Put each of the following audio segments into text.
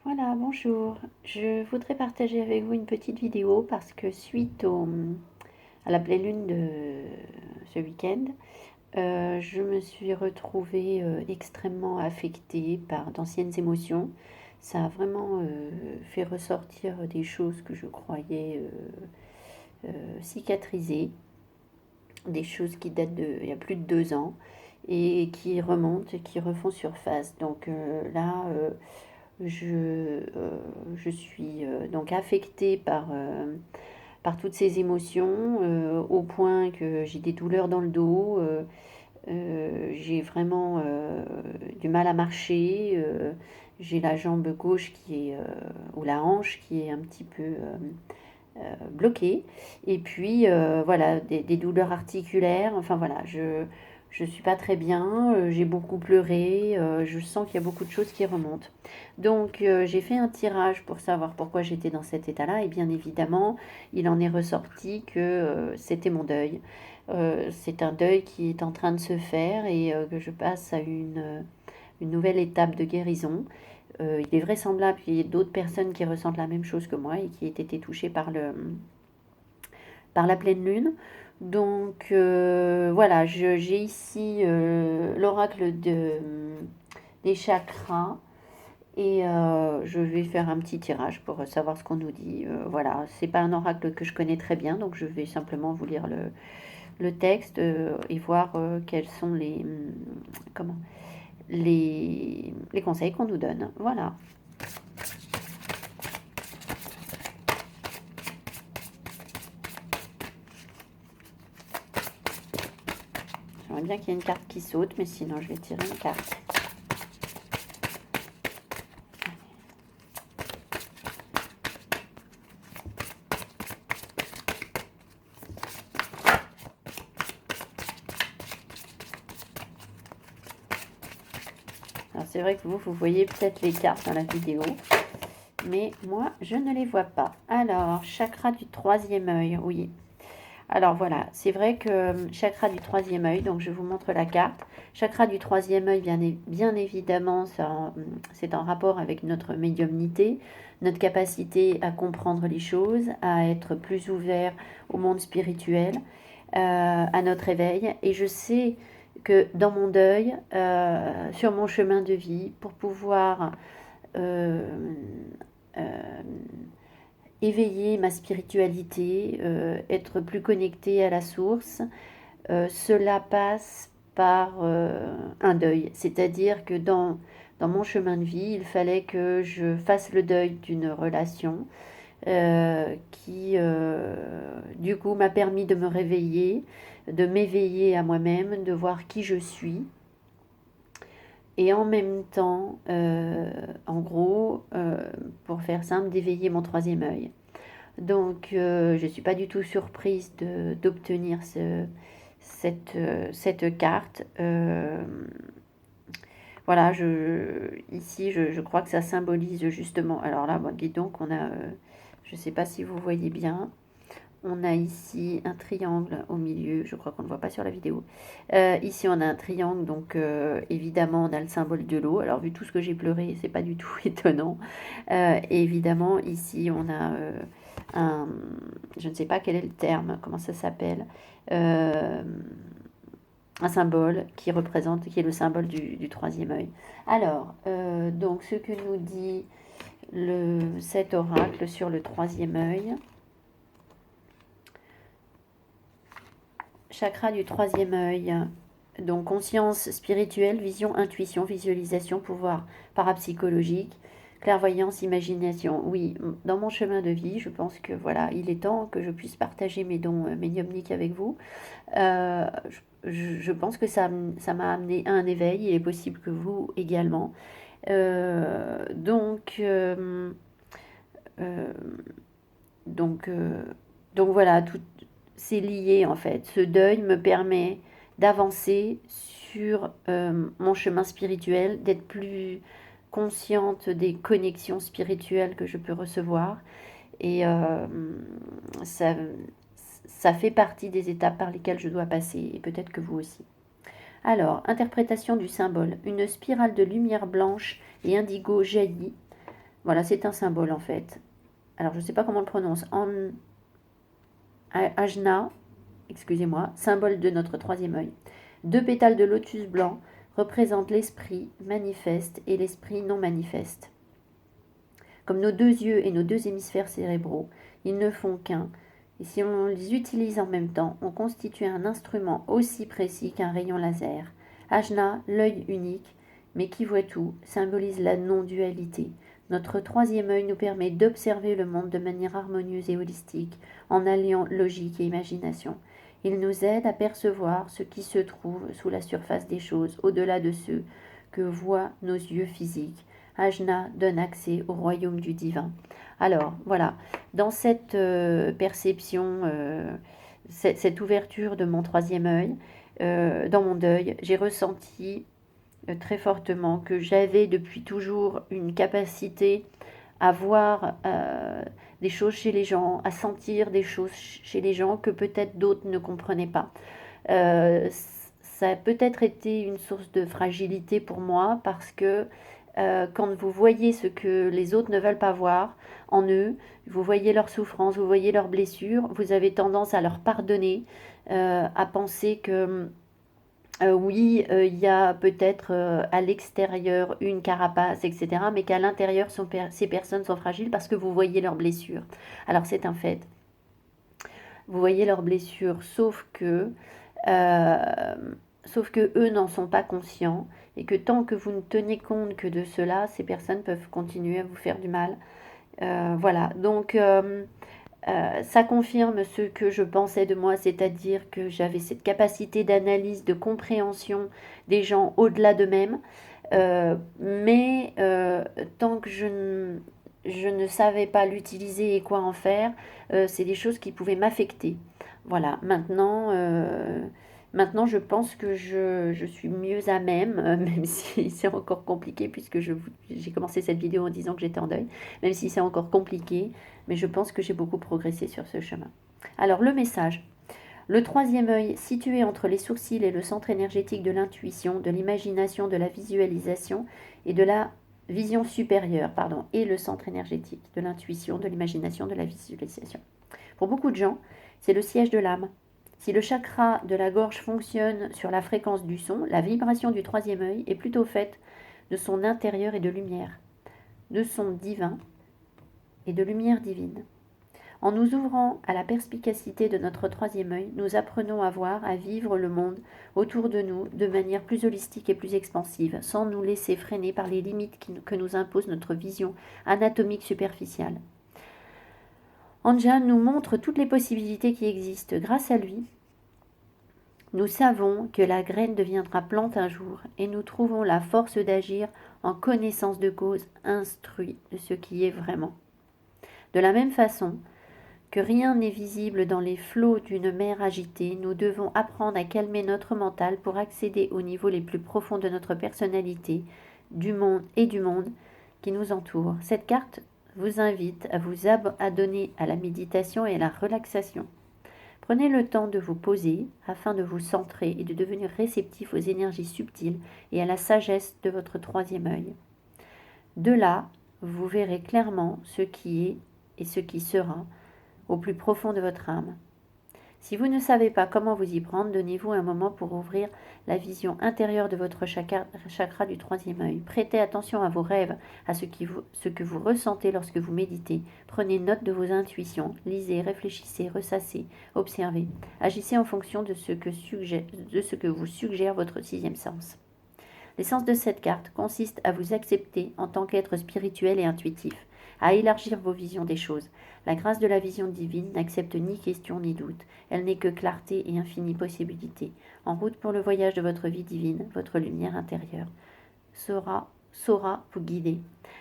Voilà, bonjour. Je voudrais partager avec vous une petite vidéo parce que à la pleine lune de ce week-end, je me suis retrouvée extrêmement affectée par d'anciennes émotions. Ça a vraiment fait ressortir des choses que je croyais cicatrisées, des choses qui datent il y a plus de 2 ans et qui remontent et qui refont surface. Donc je suis donc affectée par toutes ces émotions, au point que j'ai des douleurs dans le dos, j'ai vraiment du mal à marcher, j'ai la jambe gauche ou la hanche qui est un petit peu bloquée, et puis voilà, des douleurs articulaires, enfin voilà, je suis pas très bien, j'ai beaucoup pleuré, je sens qu'il y a beaucoup de choses qui remontent. Donc j'ai fait un tirage pour savoir pourquoi j'étais dans cet état-là, et bien évidemment, il en est ressorti que c'était mon deuil. C'est un deuil qui est en train de se faire et que je passe à une nouvelle étape de guérison. Il est vraisemblable qu'il y ait d'autres personnes qui ressentent la même chose que moi et qui aient été touchées par la pleine lune. Donc voilà, j'ai ici l'oracle des chakras et je vais faire un petit tirage pour savoir ce qu'on nous dit. Voilà, c'est pas un oracle que je connais très bien, donc je vais simplement vous lire le texte et voir quels sont comment, les conseils qu'on nous donne. Voilà. J'aimerais bien qu'il y ait une carte qui saute, mais sinon je vais tirer une carte. Alors c'est vrai que vous voyez peut-être les cartes dans la vidéo, mais moi je ne les vois pas. Alors, chakra du troisième œil, oui. Alors voilà, c'est vrai que chakra du troisième œil, donc je vous montre la carte. Chakra du troisième œil, bien évidemment, c'est en rapport avec notre médiumnité, notre capacité à comprendre les choses, à être plus ouvert au monde spirituel, à notre éveil. Et je sais que dans mon deuil, sur mon chemin de vie, pour pouvoir euh, euh, éveiller ma spiritualité, être plus connecté à la source, cela passe par un deuil. C'est-à-dire que dans mon chemin de vie, il fallait que je fasse le deuil d'une relation qui, du coup, m'a permis de me réveiller, de m'éveiller à moi-même, de voir qui je suis. Et en même temps, en gros, pour faire simple, d'éveiller mon troisième œil. Donc, je ne suis pas du tout surprise d'obtenir cette carte. Voilà, ici, je crois que ça symbolise justement. Alors là, bon, dis donc, je ne sais pas si vous voyez bien, on a ici un triangle au milieu, je crois qu'on ne voit pas sur la vidéo. Ici, on a un triangle, donc évidemment, on a le symbole de l'eau. Alors, vu tout ce que j'ai pleuré, c'est pas du tout étonnant. Et évidemment, ici, on a un, je ne sais pas quel est le terme, comment ça s'appelle, euh, un symbole qui est le symbole du troisième œil. Alors, donc, ce que nous dit cet oracle sur le troisième œil. Chakra du troisième œil, donc conscience spirituelle, vision, intuition, visualisation, pouvoir parapsychologique, clairvoyance, imagination. Oui, dans mon chemin de vie, je pense que voilà, il est temps que je puisse partager mes dons médiumniques avec vous. Euh, je pense que ça m'a amené à un éveil, il est possible que vous également. Euh, donc, euh, euh, donc, euh, donc voilà, tout, c'est lié en fait. Ce deuil me permet d'avancer sur mon chemin spirituel, d'être plus consciente des connexions spirituelles que je peux recevoir. Et ça, ça fait partie des étapes par lesquelles je dois passer, et peut-être que vous aussi. Alors, interprétation du symbole. Une spirale de lumière blanche et indigo jaillit Voilà, c'est un symbole en fait. Alors, je ne sais pas comment on le prononce. Ajna, excusez-moi, symbole de notre troisième œil. 2 pétales de lotus blanc représentent l'esprit manifeste et l'esprit non manifeste. Comme nos 2 yeux et nos 2 hémisphères cérébraux, ils ne font qu'un. Et si on les utilise en même temps, on constitue un instrument aussi précis qu'un rayon laser. Ajna, l'œil unique, mais qui voit tout, symbolise la non-dualité. Notre troisième œil nous permet d'observer le monde de manière harmonieuse et holistique, en alliant logique et imagination. Il nous aide à percevoir ce qui se trouve sous la surface des choses, au-delà de ce que voient nos yeux physiques. Ajna donne accès au royaume du divin. Alors, voilà, dans cette perception, cette ouverture de mon troisième œil, dans mon deuil, j'ai ressenti très fortement que j'avais depuis toujours une capacité à voir des choses chez les gens, à sentir des choses chez les gens que peut-être d'autres ne comprenaient pas. Ça a peut-être été une source de fragilité pour moi parce que quand vous voyez ce que les autres ne veulent pas voir en eux, vous voyez leurs souffrances, vous voyez leurs blessures, vous avez tendance à leur pardonner, à penser que oui, il y a peut-être à l'extérieur une carapace, etc., mais qu'à l'intérieur, ces personnes sont fragiles parce que vous voyez leurs blessures. Alors c'est un fait. Vous voyez leurs blessures, euh, sauf que eux n'en sont pas conscients et que tant que vous ne tenez compte que de cela, ces personnes peuvent continuer à vous faire du mal. Voilà, donc ça confirme ce que je pensais de moi, c'est-à-dire que j'avais cette capacité d'analyse, de compréhension des gens au-delà d'eux-mêmes, mais tant que je ne savais pas l'utiliser et quoi en faire, c'est des choses qui pouvaient m'affecter. Voilà, maintenant je pense que je suis mieux à même, même si c'est encore compliqué, puisque j'ai commencé cette vidéo en disant que j'étais en deuil, même si c'est encore compliqué, mais je pense que j'ai beaucoup progressé sur ce chemin. Alors le message. Le troisième œil, situé entre les sourcils et le centre énergétique de l'intuition, de l'imagination, de la visualisation et de la vision supérieure, pardon, et le centre énergétique de l'intuition, de l'imagination, de la visualisation. Pour beaucoup de gens, c'est le siège de l'âme. Si le chakra de la gorge fonctionne sur la fréquence du son, la vibration du troisième œil est plutôt faite de son intérieur et de lumière, de son divin et de lumière divine. En nous ouvrant à la perspicacité de notre troisième œil, nous apprenons à voir, à vivre le monde autour de nous de manière plus holistique et plus expansive, sans nous laisser freiner par les limites que nous impose notre vision anatomique superficielle. Anja nous montre toutes les possibilités qui existent. Grâce à lui, nous savons que la graine deviendra plante un jour et nous trouvons la force d'agir en connaissance de cause, instruit de ce qui est vraiment. De la même façon que rien n'est visible dans les flots d'une mer agitée, nous devons apprendre à calmer notre mental pour accéder aux niveaux les plus profonds de notre personnalité, du monde qui nous entoure. Cette carte vous invite à vous adonner à la méditation et à la relaxation. Prenez le temps de vous poser afin de vous centrer et de devenir réceptif aux énergies subtiles et à la sagesse de votre troisième œil. De là, vous verrez clairement ce qui est et ce qui sera au plus profond de votre âme. Si vous ne savez pas comment vous y prendre, donnez-vous un moment pour ouvrir la vision intérieure de votre chakra du troisième œil. Prêtez attention à vos rêves, à ce que vous ressentez lorsque vous méditez. Prenez note de vos intuitions, lisez, réfléchissez, ressassez, observez. Agissez en fonction de ce que vous suggère votre sixième sens. L'essence de cette carte consiste à vous accepter en tant qu'être spirituel et intuitif, à élargir vos visions des choses. La grâce de la vision divine n'accepte ni question ni doute. Elle n'est que clarté et infinie possibilité. En route pour le voyage de votre vie divine, votre lumière intérieure saura vous guider.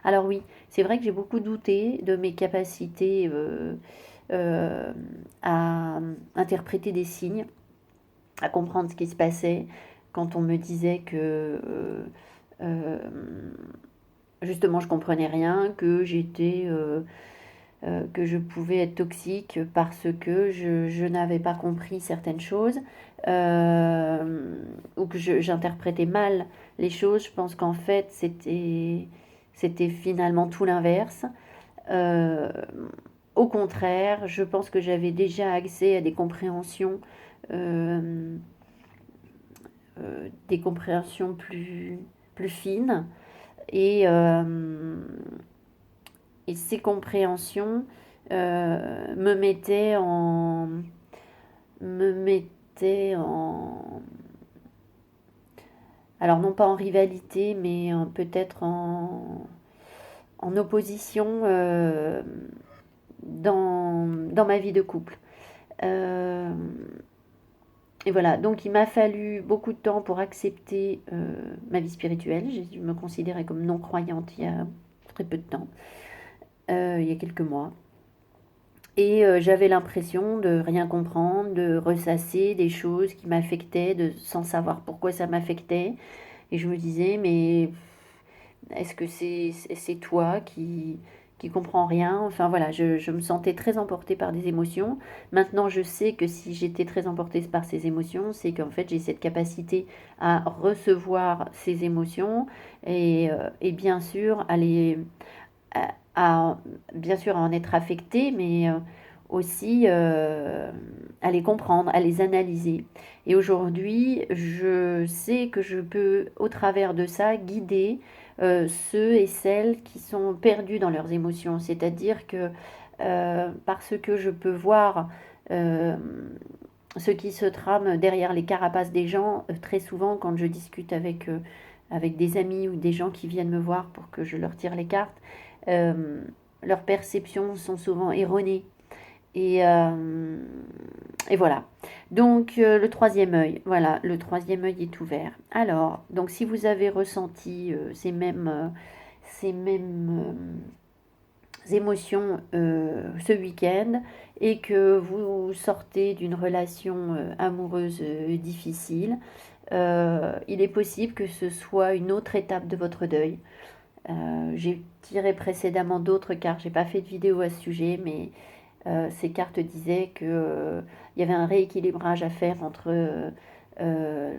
Alors oui, c'est vrai que j'ai beaucoup douté de mes capacités à interpréter des signes, à comprendre ce qui se passait quand on me disait que justement je comprenais rien, que que je pouvais être toxique parce que je n'avais pas compris certaines choses, ou que j'interprétais mal les choses. Je pense qu'en fait c'était finalement tout l'inverse. Euh, Au contraire, je pense que j'avais déjà accès à euh, des compréhensions plus fines. Et, euh, et ces compréhensions me mettaient en, alors non pas en rivalité, mais peut-être en opposition dans ma vie de couple. Euh, et voilà, donc il m'a fallu beaucoup de temps pour accepter ma vie spirituelle. Je me considérais comme non-croyante il y a très peu de temps, il y a quelques mois. Et j'avais l'impression de rien comprendre, de ressasser des choses qui m'affectaient, sans savoir pourquoi ça m'affectait. Et je me disais, mais est-ce que c'est toi qui comprends rien? Enfin voilà, je me sentais très emportée par des émotions. Maintenant, je sais que si j'étais très emportée par ces émotions, c'est qu'en fait, j'ai cette capacité à recevoir ces émotions et bien sûr à, bien sûr à en être affectée, mais aussi à les comprendre, à les analyser. Et aujourd'hui, je sais que je peux, au travers de ça, guider ceux et celles qui sont perdus dans leurs émotions. C'est-à-dire que parce que je peux voir euh, ce qui se trame derrière les carapaces des gens, très souvent quand je discute avec des amis ou des gens qui viennent me voir pour que je leur tire les cartes, euh, leurs perceptions sont souvent erronées. Et, euh, et voilà. Donc le troisième œil, voilà, le troisième œil est ouvert. Alors, donc si vous avez ressenti ces mêmes émotions ce week-end et que vous sortez d'une relation amoureuse difficile, il est possible que ce soit une autre étape de votre deuil. J'ai tiré précédemment d'autres cartes, j'ai pas fait de vidéo à ce sujet, mais ces cartes disaient que il y avait un rééquilibrage à faire entre euh,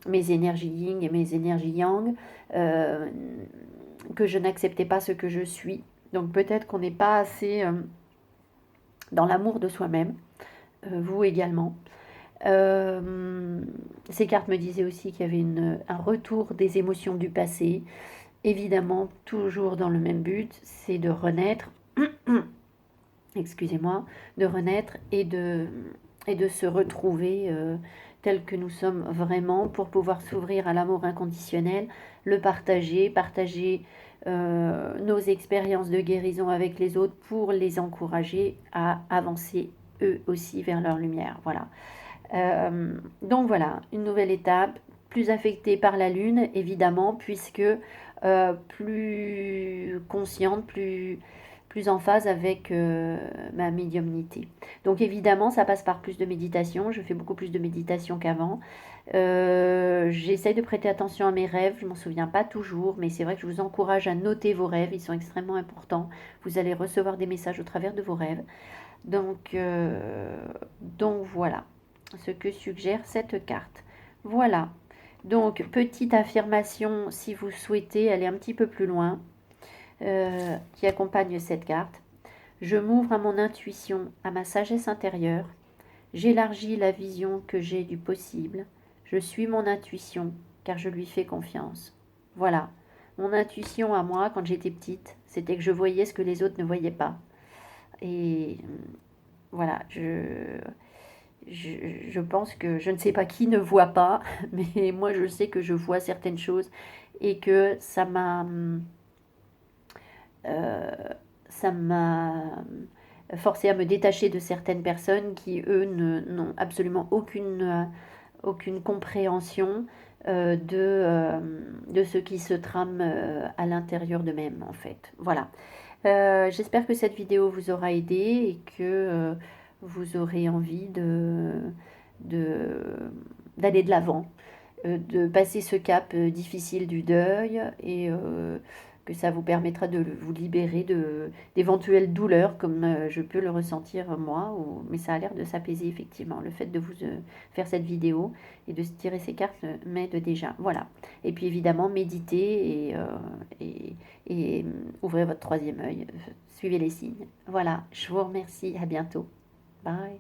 mes énergies yin et mes énergies yang, euh, que je n'acceptais pas ce que je suis. Donc peut-être qu'on n'est pas assez dans l'amour de soi-même, vous également. Euh, Ces cartes me disaient aussi qu'il y avait un retour des émotions du passé, évidemment toujours dans le même but, c'est de renaître, excusez-moi, de renaître et de se retrouver tel que nous sommes vraiment pour pouvoir s'ouvrir à l'amour inconditionnel, le partager, partager nos expériences de guérison avec les autres pour les encourager à avancer eux aussi vers leur lumière. Voilà. Donc voilà, une nouvelle étape, plus affectée par la Lune, évidemment, puisque plus consciente, plus en phase avec ma médiumnité. Donc évidemment, ça passe par plus de méditation. Je fais beaucoup plus de méditation qu'avant. J'essaye de prêter attention à mes rêves. Je m'en souviens pas toujours, mais c'est vrai que je vous encourage à noter vos rêves. Ils sont extrêmement importants. Vous allez recevoir des messages au travers de vos rêves. Donc voilà ce que suggère cette carte. Voilà. Donc, petite affirmation, si vous souhaitez aller un petit peu plus loin, qui accompagne cette carte. Je m'ouvre à mon intuition, à ma sagesse intérieure. J'élargis la vision que j'ai du possible. Je suis mon intuition, car je lui fais confiance. Voilà. Mon intuition à moi, quand j'étais petite, c'était que je voyais ce que les autres ne voyaient pas. Et voilà, je pense que je ne sais pas qui ne voit pas, mais moi je sais que je vois certaines choses et que euh, ça m'a forcé à me détacher de certaines personnes qui, eux, n'ont absolument aucune compréhension de ce qui se trame à l'intérieur d'eux-mêmes, en fait. Voilà. J'espère que cette vidéo vous aura aidé et que vous aurez envie de, d'aller de l'avant, de passer ce cap difficile du deuil et que ça vous permettra de vous libérer d'éventuelles douleurs, comme je peux le ressentir moi, mais ça a l'air de s'apaiser effectivement. Le fait de vous faire cette vidéo et de se tirer ces cartes m'aide déjà. Voilà. Et puis évidemment, méditez et ouvrez votre troisième œil. Suivez les signes. Voilà, je vous remercie. À bientôt. Bye.